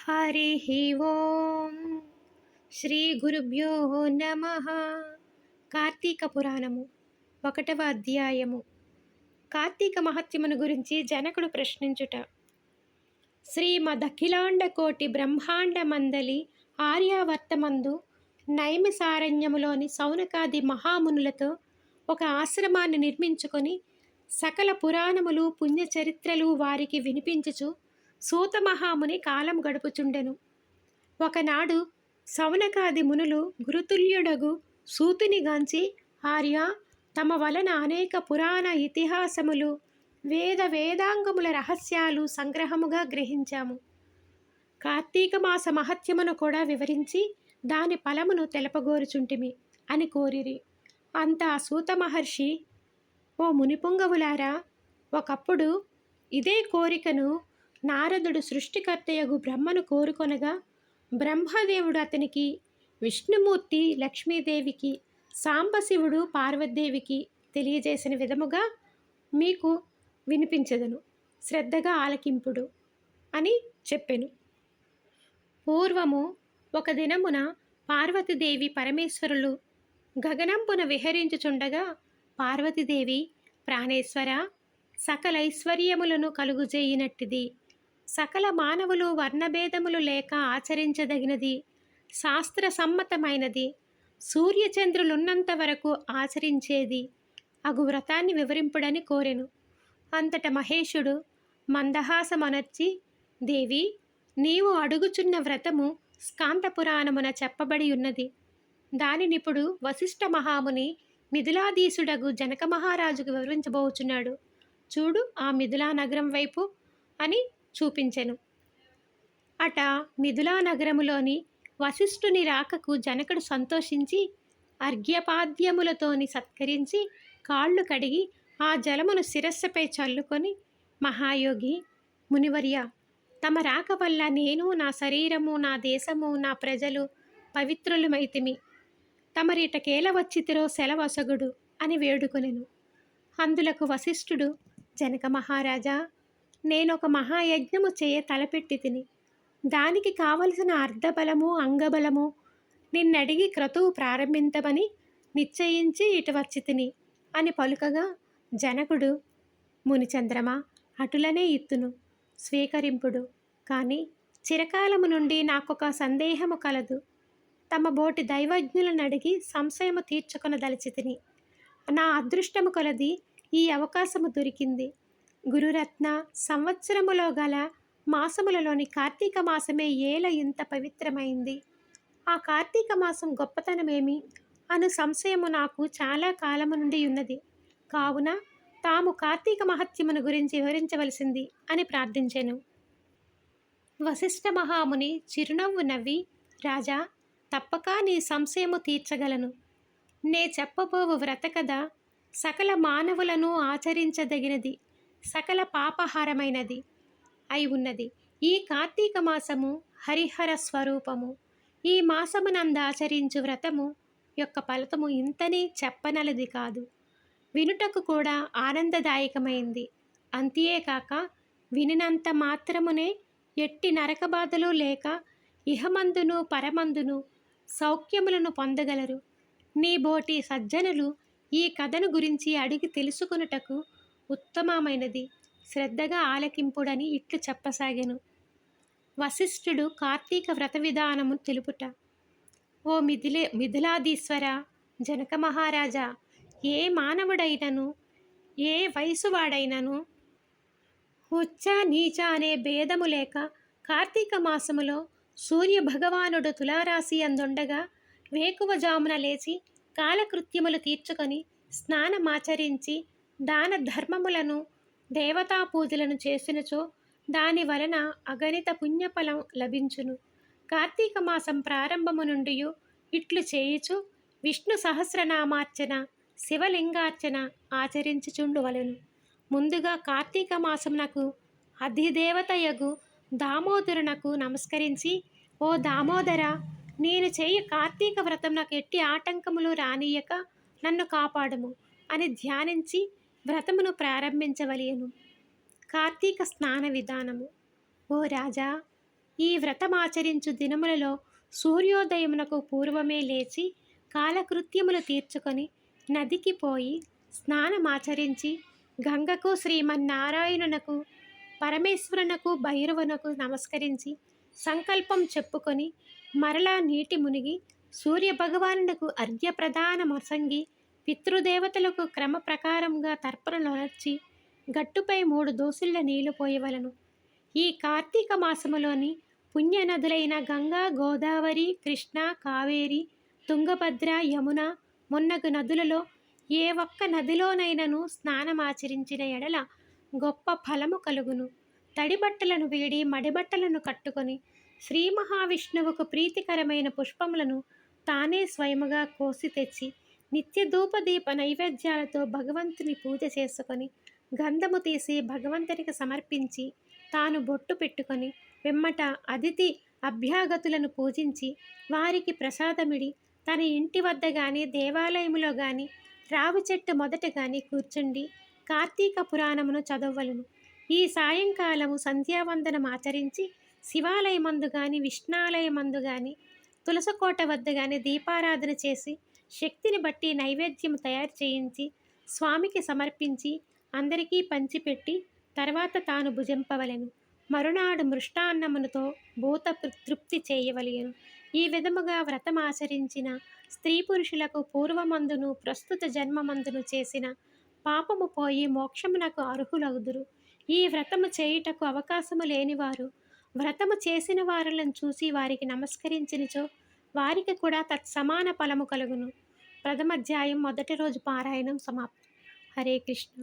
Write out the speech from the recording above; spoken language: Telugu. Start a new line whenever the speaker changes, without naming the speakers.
హరి ఓం శ్రీ గురుభ్యో నమ. కార్తీక పురాణము 1వ అధ్యాయము. కార్తీక మహత్యమును గురించి జనకుడు ప్రశ్నించుట. శ్రీమదఖిలాండ కోటి బ్రహ్మాండ మందలి ఆర్యావర్తమందు నైమిసారణ్యములోని సౌనకాది మహామునులతో ఒక ఆశ్రమాన్ని నిర్మించుకొని సకల పురాణములు పుణ్యచరిత్రలు వారికి వినిపించుచు సూతమహాముని కాలం గడుపుచుండెను. ఒకనాడు సౌనకాది మునులు గురుతుల్యుడగు సూతునిగాంచి, ఆర్య, తమ వలన అనేక పురాణ ఇతిహాసములు వేదాంగముల రహస్యాలు సంగ్రహముగా గ్రహించాము. కార్తీక మాస మహత్యమును కూడా వివరించి దాని ఫలమును తెలపగోరుచుంటిమి అని కోరిరి. అంతా సూత మహర్షి, ఓ మునిపుంగవులారా, ఒకప్పుడు ఇదే కోరికను నారదుడు సృష్టికర్తయగు బ్రహ్మను కోరుకొనగా, బ్రహ్మదేవుడు అతనికి, విష్ణుమూర్తి లక్ష్మీదేవికి, సాంబశివుడు పార్వతీదేవికి తెలియజేసిన విధముగా మీకు వినిపించదను, శ్రద్ధగా ఆలకింపుడు అని చెప్పెను. పూర్వము ఒక దినమున పార్వతీదేవి పరమేశ్వరులు గగనంపున విహరించుచుండగా, పార్వతీదేవి, ప్రాణేశ్వర, సకల ఐశ్వర్యములను కలుగుజేయినట్టిది, సకల మానవులు వర్ణభేదములు లేక ఆచరించదగినది, శాస్త్ర సమ్మతమైనది, సూర్యచంద్రులున్నంత వరకు ఆచరించేది అగు వ్రతాన్ని వివరింపుడని కోరెను. అంతట మహేశుడు మందహాసమనర్చి, దేవి, నీవు అడుగుచున్న వ్రతము స్కాంత పురాణమున చెప్పబడి ఉన్నది. దానినిప్పుడు వశిష్ఠ మహాముని మిథిలాధీశుడగు జనక మహారాజుకు వివరించబోచున్నాడు. చూడు ఆ మిథిలా నగరం వైపు అని చూపించెను. అట మిథిలా నగరములోని వశిష్ఠుని రాకకు జనకుడు సంతోషించి అర్ఘ్యపాద్యములతోని సత్కరించి కాళ్ళు కడిగి ఆ జలమును శిరస్సుపై చల్లుకొని, మహాయోగి, మునివర్య, తమ రాక వల్ల నేను, నా శరీరము, నా దేశము, నా ప్రజలు పవిత్రులమైతిమి. తమరిటకేల వచ్చితిరో సెలవొసగుడు అని వేడుకొనెను. అందులకు వశిష్ఠుడు, జనక మహారాజా, నేనొక మహాయజ్ఞము చేయ తలపెట్టి తిని, దానికి కావలసిన అర్ధబలము అంగబలము నిన్నడిగి క్రతువు ప్రారంభించమని నిశ్చయించి ఇటు వచ్చి తిని అని పలుకగా, జనకుడు, మునిచంద్రమా, అటులనే ఇత్తును, స్వీకరింపుడు. కానీ చిరకాలము నుండి నాకొక సందేహము కలదు. తమ బోటి దైవజ్ఞులను అడిగి సంశయము తీర్చుకొనదలిచి తిని, నా అదృష్టము కొలది ఈ అవకాశము దొరికింది. గురురత్న, సంవత్సరములో గల మాసములలోని కార్తీక మాసమే ఏల ఇంత పవిత్రమైంది. ఆ కార్తీక మాసం గొప్పతనమేమి అను సంశయము నాకు చాలా కాలము నుండి ఉన్నది. కావున తాము కార్తీక మహత్యమును గురించి వివరించవలసింది అని ప్రార్థించెను. వశిష్ఠ మహాముని చిరునవ్వు నవ్వి, రాజా, తప్పక నీ సంశయము తీర్చగలను. నే చెప్పబోవు వ్రత కథ సకల మానవులను ఆచరించదగినది, సకల పాపహారమైనది అయి ఉన్నది. ఈ కార్తీక మాసము హరిహర స్వరూపము. ఈ మాసమునందాచరించు వ్రతము యొక్క ఫలితము ఇంతని చెప్పనలది కాదు, వినుటకు కూడా ఆనందదాయకమైంది. అంతేకాక వినినంత మాత్రమునే ఎట్టి నరకబాధలు లేక ఇహమందును పరమందును సౌఖ్యములను పొందగలరు. నీ బోటి సజ్జనులు ఈ కథను గురించి అడిగి తెలుసుకొనుటకు ఉత్తమమైనది, శ్రద్ధగా ఆలకింపుడని ఇట్లు చెప్పసాగెను. వశిష్ఠుడు కార్తీక వ్రత విధానము తెలుపుట. ఓ మిథిలాధీశ్వర, జనక మహారాజా, ఏ మానవుడైనను, ఏ వయసువాడైనను ఉచ్చ నీచ అనే భేదము లేక కార్తీక మాసములో సూర్య భగవానుడు తులారాశి అందుండగా వేకువజామున లేచి కాలకృత్యములు తీర్చుకొని స్నానమాచరించి దాన ధర్మములను దేవతా పూజలను చేసినచో దాని వలన అగణిత పుణ్యఫలం లభించును. కార్తీక మాసం ప్రారంభము నుండి ఇట్లు చేయుచు విష్ణు సహస్రనామార్చన, శివలింగార్చన ఆచరించుచుండువలెను. ముందుగా కార్తీక మాసమునకు అధిదేవతయగు దామోదరునకు నమస్కరించి, ఓ దామోదర, నేను చేయు కార్తీక వ్రతం నాకు ఎట్టి ఆటంకములు రానియక నన్ను కాపాడుము అని ధ్యానించి వ్రతమును ప్రారంభించవలెను. కార్తీక స్నాన విధానము. ఓ రాజా, ఈ వ్రతమాచరించు దినములలో సూర్యోదయమునకు పూర్వమే లేచి కాలకృత్యములు తీర్చుకొని నదికి పోయి స్నానమాచరించి గంగకు శ్రీమన్నారాయణునకు పరమేశ్వరునకు భైరవునకు నమస్కరించి సంకల్పం చెప్పుకొని మరలా నీటి మునిగి సూర్యభగవానునకు అర్ఘ్యప్రదాన మొసంగి పితృదేవతలకు క్రమ ప్రకారంగా తర్పణలొనర్చి గట్టుపై 3 దోసుళ్ల నీళ్లు పోయవలను. ఈ కార్తీక మాసములోని పుణ్యనదులైన గంగా, గోదావరి, కృష్ణ, కావేరి, తుంగభద్ర, యమున మున్నగు నదులలో ఏ ఒక్క నదిలోనైనను స్నానమాచరించిన ఎడల గొప్ప ఫలము కలుగును. తడిబట్టలను వీడి మడిబట్టలను కట్టుకొని శ్రీ మహావిష్ణువుకు ప్రీతికరమైన పుష్పములను తానే స్వయముగా కోసి తెచ్చి నిత్య ధూపదీప నైవేద్యాలతో భగవంతుని పూజ చేసుకొని గంధము తీసి భగవంతునికి సమర్పించి తాను బొట్టు పెట్టుకొని వెమ్మట అతిథి అభ్యాగతులను పూజించి వారికి ప్రసాదమిడి తన ఇంటి వద్ద కానీ దేవాలయములో కానీ రావి చెట్టు మొదట కానీ కూర్చుండి కార్తీక పురాణమును చదవలను. ఈ సాయంకాలము సంధ్యావందనం ఆచరించి శివాలయమందు కానీ విష్ణాలయమందు కానీ తులసకోట వద్ద కానీ దీపారాధన చేసి శక్తిని బట్టి నైవేద్యం తయారు చేయించి స్వామికి సమర్పించి అందరికీ పంచిపెట్టి తర్వాత తాను భుజింపవలెను. మరునాడు మృష్టాన్నములతో భూత తృప్తి చేయవలెను. ఈ విధముగా వ్రతమాచరించిన స్త్రీ పురుషులకు పూర్వమందును ప్రస్తుత జన్మమందును చేసిన పాపము పోయి మోక్షమునకు అర్హులగుదురు. ఈ వ్రతము చేయుటకు అవకాశము లేనివారు వ్రతము చేసిన వారులను చూసి వారికి నమస్కరించినచో వారికి కూడా తత్సమాన ఫలము కలుగును. ప్రథమాధ్యాయం మొదటి రోజు పారాయణం సమాప్తం. హరే కృష్ణ.